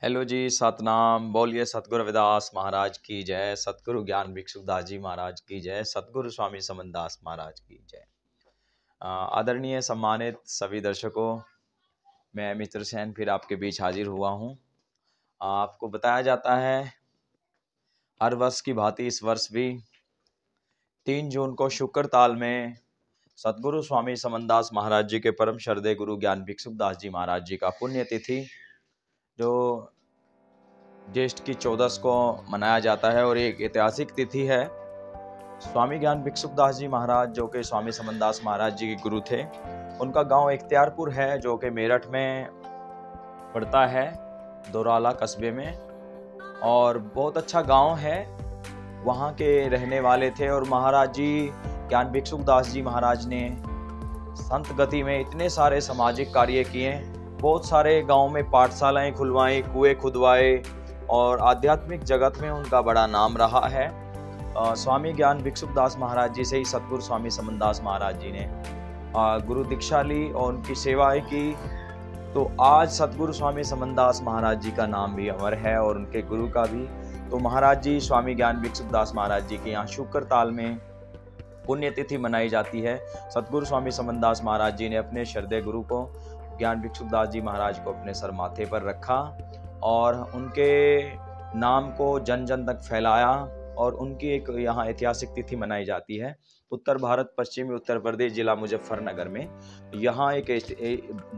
Hello जी, सतनाम। बोलिए सतगुरु रविदास महाराज की जय, सतगुरु ज्ञान भिक्षुदास जी महाराज की जय, सतगुरु स्वामी समनदास महाराज की जय। आदरणीय सम्मानित सभी दर्शकों, मैं मित्र सेन फिर आपके बीच हाजिर हुआ हूँ। आपको बताया जाता है हर वर्ष की भांति इस वर्ष भी 3 जून को शुक्र ताल में सतगुरु स्वामी समनदास महाराज जी के परम श्रद्धेय गुरु ज्ञान भिक्षुदास जी महाराज जी का पुण्यतिथि जो ज्येष्ठ की 14 को मनाया जाता है और एक ऐतिहासिक तिथि है। स्वामी ज्ञान भिक्षुदास जी महाराज जो कि स्वामी समनदास महाराज जी के गुरु थे, उनका गांव इख्तियारपुर है जो कि मेरठ में पड़ता है, दोराला कस्बे में, और बहुत अच्छा गांव है। वहाँ के रहने वाले थे और महाराज जी ज्ञान भिक्षुदास जी महाराज ने संत गति में इतने सारे सामाजिक कार्य किए, बहुत सारे गांव में पाठशालाएं खुलवाई, कुएं खुदवाए और आध्यात्मिक जगत में उनका बड़ा नाम रहा है। स्वामी ज्ञान भिक्षुदास महाराज जी से ही सतगुरु स्वामी समनदास महाराज जी ने गुरु दीक्षा ली और उनकी सेवाएं की, तो आज सतगुरु स्वामी समनदास महाराज जी का नाम भी अमर है और उनके गुरु का भी। तो महाराज जी स्वामी ज्ञान भिक्षुदास महाराज जी के यहाँ शुक्र ताल में पुण्यतिथि मनाई जाती है। सतगुरु स्वामी समनदास महाराज जी ने अपने श्रद्धेय गुरु को ज्ञान भिक्षुदास जी महाराज को अपने सर माथे पर रखा और उनके नाम को जन जन तक फैलाया और उनकी एक यहाँ ऐतिहासिक तिथि मनाई जाती है। उत्तर भारत, पश्चिमी उत्तर प्रदेश, जिला मुजफ्फरनगर में यहाँ एक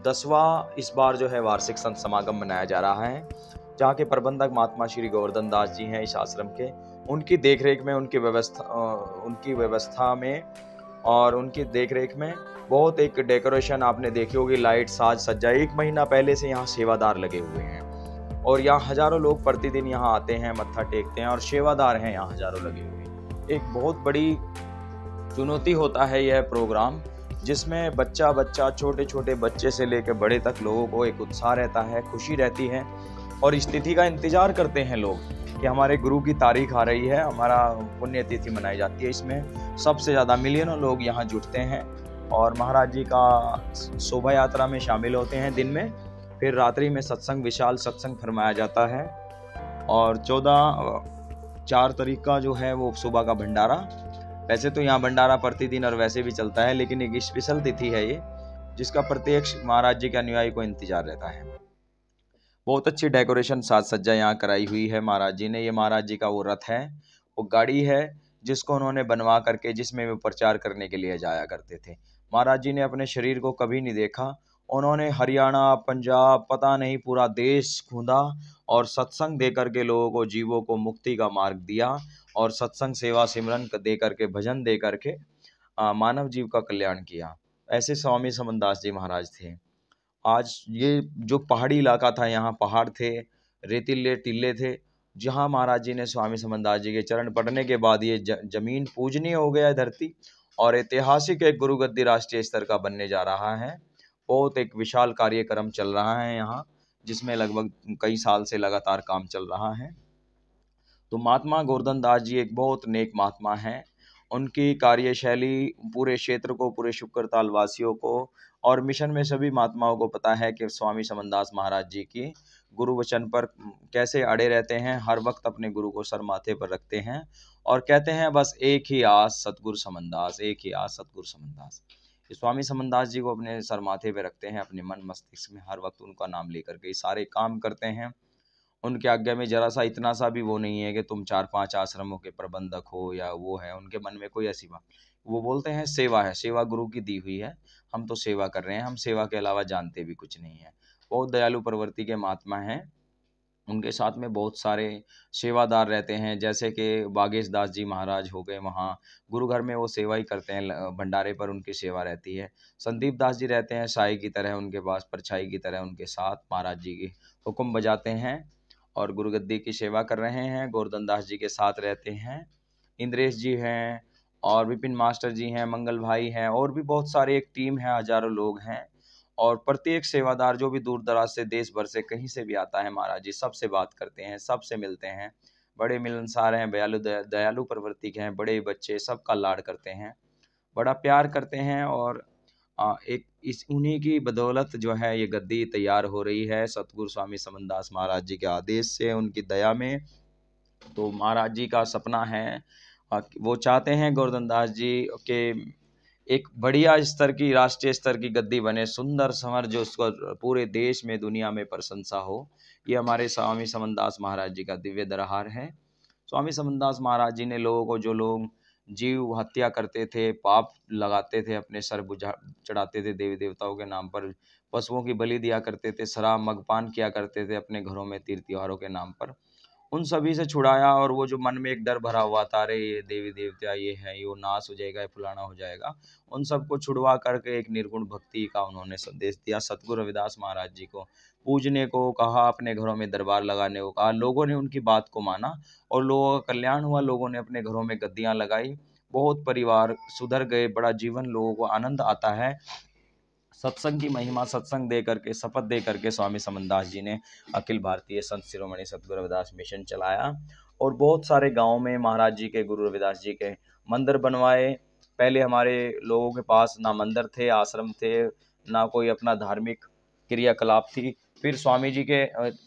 10वां इस बार जो है वार्षिक संत समागम मनाया जा रहा है, जहाँ के प्रबंधक महात्मा श्री गोवर्धन दास जी हैं इस आश्रम के। उनकी देखरेख में, उनकी व्यवस्था में और उनकी देखरेख में बहुत एक डेकोरेशन आपने देखी होगी, लाइट साज सज्जा 1 महीना पहले से यहाँ सेवादार लगे हुए हैं और यहाँ हजारों लोग प्रतिदिन यहाँ आते हैं, मत्था टेकते हैं और सेवादार हैं यहाँ हजारों लगे हुए। एक बहुत बड़ी चुनौती होता है यह प्रोग्राम, जिसमें बच्चा छोटे छोटे बच्चे से लेकर बड़े तक लोगों को एक उत्साह रहता है, खुशी रहती है और इस तिथि का इंतजार करते हैं लोग कि हमारे गुरु की तारीख आ रही है, हमारा पुण्यतिथि मनाई जाती है। इसमें सबसे ज़्यादा मिलियनों लोग यहाँ जुटते हैं और महाराज जी का शोभा यात्रा में शामिल होते हैं दिन में, फिर रात्रि में सत्संग, विशाल सत्संग फरमाया जाता है और 4 तारीख का जो है वो सुबह का भंडारा। वैसे तो यहाँ भंडारा प्रतिदिन और वैसे भी चलता है, लेकिन एक स्पेशल तिथि है ये जिसका प्रत्येक महाराज जी के अनुयायी को इंतजार रहता है। बहुत अच्छी डेकोरेशन साज सज्जा यहाँ कराई हुई है महाराज जी ने। ये महाराज जी का वो रथ है, वो गाड़ी है जिसको उन्होंने बनवा करके, जिसमें वो प्रचार करने के लिए जाया करते थे। महाराज जी ने अपने शरीर को कभी नहीं देखा, उन्होंने हरियाणा, पंजाब, पता नहीं पूरा देश घूमा और सत्संग दे करके लोगों को, जीवों को मुक्ति का मार्ग दिया और सत्संग सेवा सिमरन दे करके, भजन दे करके मानव जीव का कल्याण किया। ऐसे स्वामी समनदास जी महाराज थे। आज ये जो पहाड़ी इलाका था, यहाँ पहाड़ थे, रेतीले टीले थे, जहाँ महाराज जी ने स्वामी समनदास जी के चरण पड़ने के बाद ये जमीन पूजनीय हो गया है, धरती, और ऐतिहासिक एक गुरु गद्दी राष्ट्रीय स्तर का बनने जा रहा है। बहुत एक विशाल कार्यक्रम चल रहा है यहाँ, जिसमें लगभग कई साल से लगातार काम चल रहा है। तो महात्मा गोवर्धन दास जी एक बहुत नेक महात्मा हैं। उनकी कार्यशैली पूरे क्षेत्र को, पूरे शुक्रताल वासियों को और मिशन में सभी महात्माओं को पता है कि स्वामी समनदास महाराज जी की गुरु वचन पर कैसे अड़े रहते हैं, हर वक्त अपने गुरु को सर माथे पर रखते हैं और कहते हैं बस एक ही आस सतगुरु समनदास, एक ही आस सतगुरु समनदास। स्वामी समनदास जी को अपने सर माथे पे रखते हैं, अपने मन मस्तिष्क में हर वक्त उनका नाम लेकर के सारे काम करते हैं। उनके आज्ञा में जरा सा, इतना सा भी वो नहीं है कि तुम 4-5 आश्रमों के प्रबंधक हो या वो है, उनके मन में कोई ऐसी बात। वो बोलते हैं सेवा है, सेवा गुरु की दी हुई है, हम तो सेवा कर रहे हैं, हम सेवा के अलावा जानते भी कुछ नहीं है। बहुत दयालु प्रवृत्ति के महात्मा हैं। उनके साथ में बहुत सारे सेवादार रहते हैं, जैसे कि बागेश दास जी महाराज हो गए, वहाँ गुरु घर में वो सेवा ही करते हैं, भंडारे पर उनकी सेवा रहती है। संदीप दास जी रहते हैं साई की तरह, उनके पास परछाई की तरह उनके साथ महाराज जी की हुक्म बजाते हैं और गुरुगद्दी की सेवा कर रहे हैं। गोवर्धन दास जी के साथ रहते हैं, इंद्रेश जी हैं और विपिन मास्टर जी हैं, मंगल भाई हैं, और भी बहुत सारे एक टीम है, हजारों लोग हैं। और प्रत्येक सेवादार जो भी दूर दराज से, देश भर से, कहीं से भी आता है, महाराज जी सबसे बात करते हैं, सबसे मिलते हैं, बड़े मिलनसार हैं, दयालु प्रवृत्ति के हैं, बड़े बच्चे सबका लाड करते हैं, बड़ा प्यार करते हैं और एक इस उन्हीं की बदौलत जो है ये गद्दी तैयार हो रही है, सतगुरु स्वामी समनदास महाराज जी के आदेश से, उनकी दया में। तो महाराज जी का सपना है, वो चाहते हैं गोवर्धन दास जी के एक बढ़िया स्तर की, राष्ट्रीय स्तर की गद्दी बने, सुंदर संवर, जो उसको पूरे देश में दुनिया में प्रशंसा हो। ये हमारे स्वामी समनदास महाराज जी का दिव्य दरबार है। स्वामी समनदास महाराज जी ने लोगों को, जो लोग जीव हत्या करते थे, पाप लगाते थे, अपने सर बुझा चढ़ाते थे देवी देवताओं के नाम पर, पशुओं की बलि दिया करते थे, शराब मगपान किया करते थे अपने घरों में तीर्थ त्योहारों के नाम पर, उन सभी से छुड़ाया। और वो जो मन में एक डर भरा हुआ था, अरे ये देवी देवता ये है, ये नाश हो जाएगा, ये फुलाना हो जाएगा, उन सबको छुड़वा करके एक निर्गुण भक्ति का उन्होंने संदेश दिया। सतगुरु रविदास महाराज जी को पूजने को कहा, अपने घरों में दरबार लगाने को कहा, लोगों ने उनकी बात को माना और लोगों का कल्याण हुआ। लोगों ने अपने घरों में गद्दियां लगाई, बहुत परिवार सुधर गए, बड़ा जीवन लोगों को आनंद आता है। सत्संग की महिमा, सत्संग दे करके, शपथ दे करके स्वामी समनदास जी ने अखिल भारतीय संत शिरोमणि सतगुरु रविदास मिशन चलाया और बहुत सारे गांवों में महाराज जी के, गुरु रविदास जी के मंदिर बनवाए। पहले हमारे लोगों के पास ना मंदिर थे, आश्रम थे, ना कोई अपना धार्मिक क्रियाकलाप थी। फिर स्वामी जी के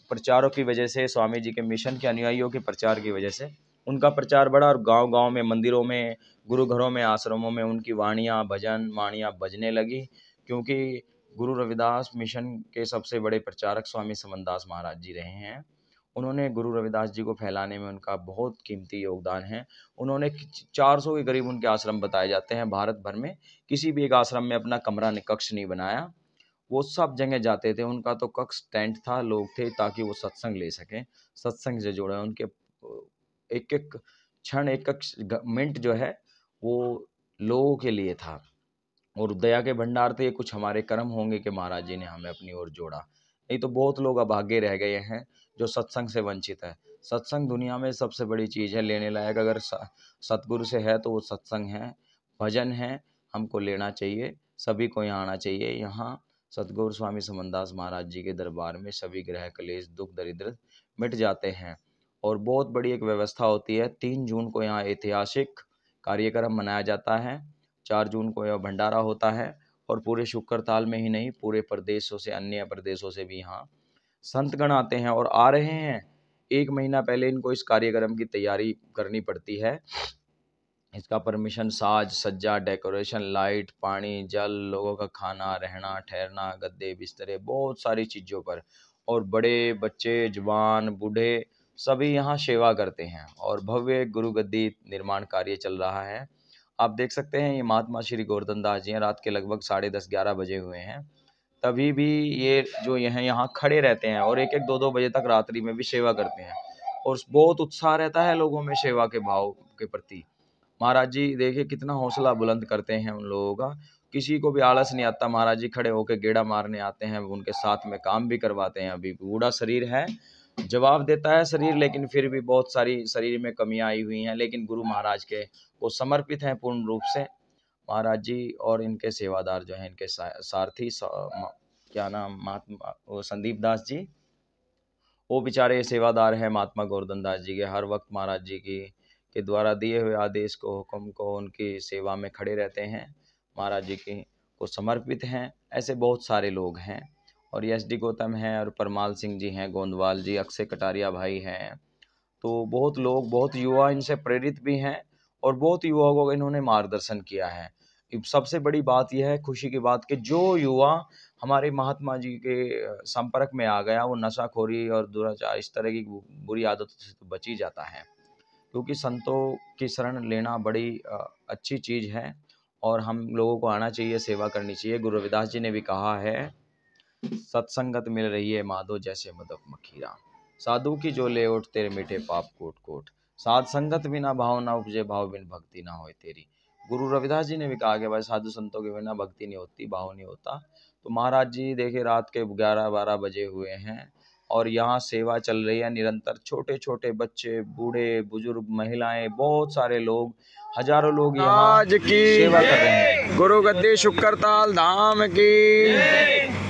प्रचारों की वजह से, स्वामी जी के मिशन के अनुयायियों के प्रचार की वजह से उनका प्रचार बढ़ा और गांव-गांव में, मंदिरों में, गुरु घरों में, आश्रमों में उनकी वाणियाँ, भजन वाणियाँ बजने लगी। क्योंकि गुरु रविदास मिशन के सबसे बड़े प्रचारक स्वामी समनदास महाराज जी रहे हैं। उन्होंने गुरु रविदास जी को फैलाने में उनका बहुत कीमती योगदान है। उन्होंने 400 के करीब उनके आश्रम बताए जाते हैं भारत भर में। किसी भी एक आश्रम में अपना कमरा कक्ष नहीं बनाया, वो सब जगह जाते थे। उनका तो कक्ष टेंट था, लोग थे ताकि वो सत्संग ले सकें, सत्संग से जुड़े। उनके एक एक क्षण, एक एक मिनट जो है वो लोगों के लिए था और दया के भंडार थे। कुछ हमारे कर्म होंगे कि महाराज जी ने हमें अपनी ओर जोड़ा, नहीं तो बहुत लोग अभागे रह गए हैं जो सत्संग से वंचित है। सत्संग दुनिया में सबसे बड़ी चीज़ है, लेने लायक अगर सतगुरु से है तो वो सत्संग है, भजन है, हमको लेना चाहिए, सभी को यहाँ आना चाहिए। यहाँ सतगुरु स्वामी समनदास महाराज जी के दरबार में सभी ग्रह क्लेश, दुख दरिद्र मिट जाते हैं और बहुत बड़ी एक व्यवस्था होती है। 3 जून को यहाँ ऐतिहासिक कार्यक्रम मनाया जाता है, 4 जून को यह भंडारा होता है और पूरे शुक्रताल में ही नहीं, पूरे प्रदेशों से, अन्य प्रदेशों से भी यहाँ संतगण आते हैं और आ रहे हैं। 1 महीना पहले इनको इस कार्यक्रम की तैयारी करनी पड़ती है। इसका परमिशन, साज सज्जा, डेकोरेशन, लाइट, पानी, जल, लोगों का खाना, रहना, ठहरना, गद्दे बिस्तरे, बहुत सारी चीज़ों पर, और बड़े बच्चे, जवान, बूढ़े सभी यहाँ सेवा करते हैं और भव्य गुरु गद्दी निर्माण कार्य चल रहा है। आप देख सकते हैं ये महात्मा श्री गोवर्धन दास जी हैं, रात के लगभग 10:30-11 बजे हुए हैं, तभी भी ये जो यहाँ खड़े रहते हैं और 1-1, 2-2 बजे तक रात्रि में भी सेवा करते हैं और बहुत उत्साह रहता है लोगों में सेवा के भाव के प्रति। महाराज जी देखिए कितना हौसला बुलंद करते हैं उन लोगों का, किसी को भी आलस नहीं आता। महाराज जी खड़े होकर गेड़ा मारने आते हैं, उनके साथ में काम भी करवाते हैं। अभी बूढ़ा शरीर है, जवाब देता है शरीर, लेकिन फिर भी बहुत सारी शरीर में कमियां आई हुई हैं, लेकिन गुरु महाराज के वो समर्पित हैं पूर्ण रूप से। महाराज जी और इनके सेवादार जो हैं, इनके सारथी, क्या नाम, महात्मा संदीप दास जी, वो बेचारे सेवादार हैं महात्मा गोवर्धन दास जी के। हर वक्त महाराज जी के द्वारा दिए हुए आदेश को, हुक्म को, उनकी सेवा में खड़े रहते हैं, महाराज जी की को समर्पित हैं। ऐसे बहुत सारे लोग हैं और एस.डी. गौतम हैं और परमाल सिंह जी हैं, गोंदवाल जी, अक्षय कटारिया भाई हैं। तो बहुत लोग, बहुत युवा इनसे प्रेरित भी हैं और बहुत युवाओं को इन्होंने मार्गदर्शन किया है। सबसे बड़ी बात यह है, खुशी की बात, कि जो युवा हमारे महात्मा जी के संपर्क में आ गया वो नशाखोरी और दुराचार, इस तरह की बुरी आदतों से तो बच ही जाता है, क्योंकि संतों की शरण लेना बड़ी अच्छी चीज़ है और हम लोगों को आना चाहिए, सेवा करनी चाहिए। गुरु रविदास जी ने भी कहा है, सत्संगत मिल रही है माधो जैसे मदक मखीरा, साधु की जो ले उठ तेरे मीठे पाप कोट कोट, साध संगत बिना भाव ना उपजे, भाव बिन भक्ति ना होए तेरी। गुरु रविदास जी ने भी कहा कि भाई साधु संतों के बिना भक्ति नहीं होती, भाव नहीं होता। तो महाराज जी देखिए रात के 11-12 बजे हुए हैं और यहाँ सेवा चल रही है निरंतर। छोटे छोटे बच्चे, बूढ़े बुजुर्ग, महिलाएं, बहुत सारे लोग, हजारों लोग यहाँ सेवा कर रहे हैं। गुरु गद्दी शुक्रताल धाम की,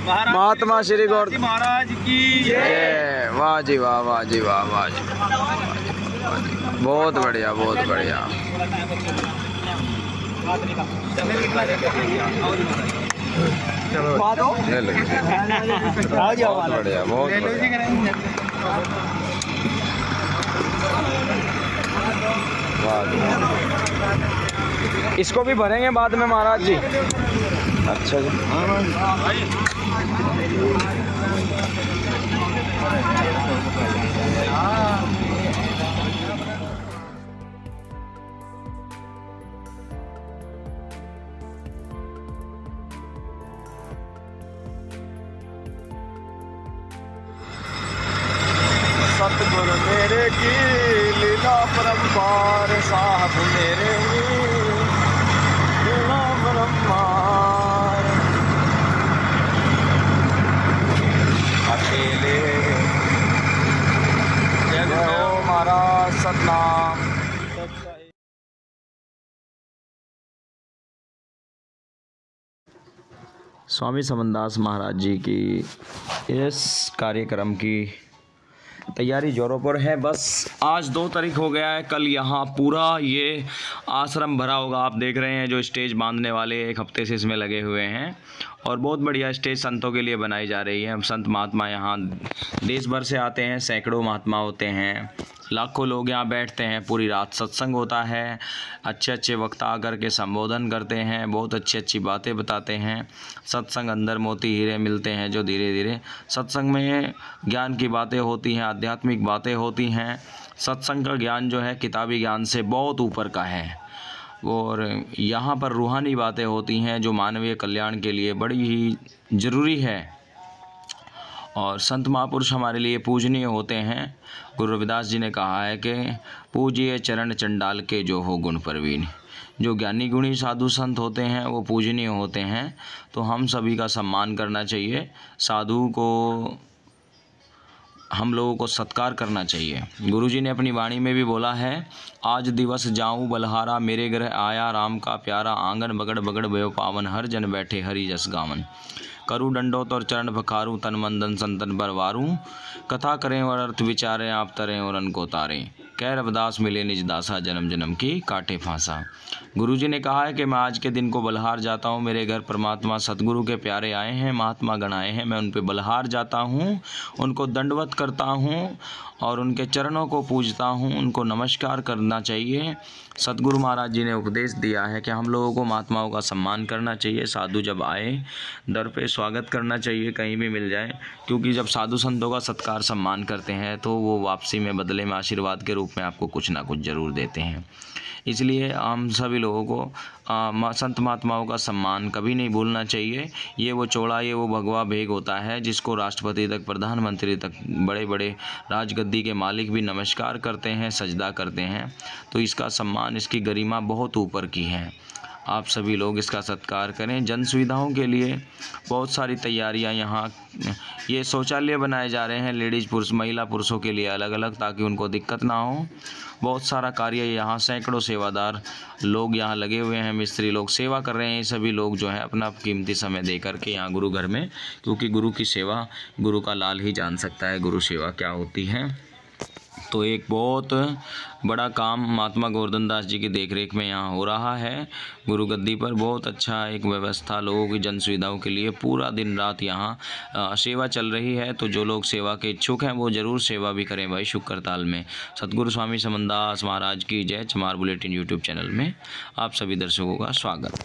महात्मा श्री गोवर्धन महाराज की जय। वाह जी वाह, वाह जी वाह, वाह जी, बहुत बढ़िया, बहुत बढ़िया। ले लो। बहुत बढ़िया, बहुत बढ़िया। इसको भी भरेंगे बाद में महाराज जी। अच्छा जी। सतगुरु मेरे की लीला परम्पार, साहब मेरे लीला परम्पार। अकेले जय हो महाराज सतनाम। स्वामी समनदास महाराज जी की इस कार्यक्रम की तैयारी जोरों पर है। बस आज 2 तारीख हो गया है, कल यहाँ पूरा ये आश्रम भरा होगा। आप देख रहे हैं जो स्टेज बांधने वाले 1 हफ्ते से इसमें लगे हुए हैं और बहुत बढ़िया स्टेज संतों के लिए बनाई जा रही है। संत महात्मा यहाँ देश भर से आते हैं, सैकड़ों महात्मा होते हैं, लाखों लोग यहाँ बैठते हैं। पूरी रात सत्संग होता है, अच्छे अच्छे वक्ता आकर के संबोधन करते हैं, बहुत अच्छी अच्छी बातें बताते हैं। सत्संग अंदर मोती हीरे मिलते हैं जो धीरे धीरे सत्संग में ज्ञान की बातें होती हैं, आध्यात्मिक बातें होती हैं। सत्संग का ज्ञान जो है किताबी ज्ञान से बहुत ऊपर का है और यहाँ पर रूहानी बातें होती हैं जो मानवीय कल्याण के लिए बड़ी ही ज़रूरी है। और संत महापुरुष हमारे लिए पूजनीय होते हैं। गुरु रविदास जी ने कहा है कि पूजिए चरण चंडाल के जो हो गुण प्रवीण। जो ज्ञानी गुणी साधु संत होते हैं वो पूजनीय होते हैं, तो हम सभी का सम्मान करना चाहिए। साधु को हम लोगों को सत्कार करना चाहिए। गुरुजी ने अपनी वाणी में भी बोला है, आज दिवस जाऊं बलहारा, मेरे ग्रह आया राम का प्यारा, आंगन बगड़ बगड़ भयो पावन, हर जन बैठे हरि जस गावन। करू डंडोत और चरण पखारूं, तन मन धन संतन पर वारूं, कथा करें और अर्थ विचारें, आप तरें और अनको तारें, कह रविदास मिले निज दासा, जन्म जन्म की काटे फांसा। गुरुजी ने कहा है कि मैं आज के दिन को बलहार जाता हूँ। मेरे घर परमात्मा सतगुरु के प्यारे आए हैं, महात्मा गण आए हैं, मैं उन पे बलहार जाता हूँ, उनको दंडवत करता हूँ और उनके चरणों को पूजता हूँ, उनको नमस्कार करना चाहिए। सतगुरु महाराज जी ने उपदेश दिया है कि हम लोगों को महात्माओं का सम्मान करना चाहिए। साधु जब आए दर पे स्वागत करना चाहिए, कहीं भी मिल जाए, क्योंकि जब साधु संतों का सत्कार सम्मान करते हैं तो वो वापसी में बदले में आशीर्वाद के रूप में आपको कुछ ना कुछ ज़रूर देते हैं। इसलिए हम सभी लोगों को संत महात्माओं का सम्मान कभी नहीं भूलना चाहिए। ये वो चौड़ा, ये वो भगवा भेग होता है जिसको राष्ट्रपति तक, प्रधानमंत्री तक, बड़े बड़े राजगद्दी के मालिक भी नमस्कार करते हैं, सजदा करते हैं। तो इसका सम्मान, इसकी गरिमा बहुत ऊपर की है। आप सभी लोग इसका सत्कार करें। जन सुविधाओं के लिए बहुत सारी तैयारियां यहाँ, ये शौचालय बनाए जा रहे हैं लेडीज़ पुरुष, महिला पुरुषों के लिए अलग अलग, ताकि उनको दिक्कत ना हो। बहुत सारा कार्य यहाँ, सैकड़ों सेवादार लोग यहाँ लगे हुए हैं, मिस्त्री लोग सेवा कर रहे हैं। सभी लोग जो है अपना कीमती समय दे करके यहाँ गुरु घर में, क्योंकि गुरु की सेवा गुरु का लाल ही जान सकता है गुरु सेवा क्या होती है। तो एक बहुत बड़ा काम महात्मा गोवर्धन दास जी की देखरेख में यहाँ हो रहा है। गुरु गद्दी पर बहुत अच्छा एक व्यवस्था, लोगों की जन सुविधाओं के लिए पूरा दिन रात यहाँ सेवा चल रही है। तो जो लोग सेवा के इच्छुक हैं वो ज़रूर सेवा भी करें भाई शुक्र करताल में। सतगुरु स्वामी समनदास महाराज की जय। चमार बुलेटिन यूट्यूब चैनल में आप सभी दर्शकों का स्वागत।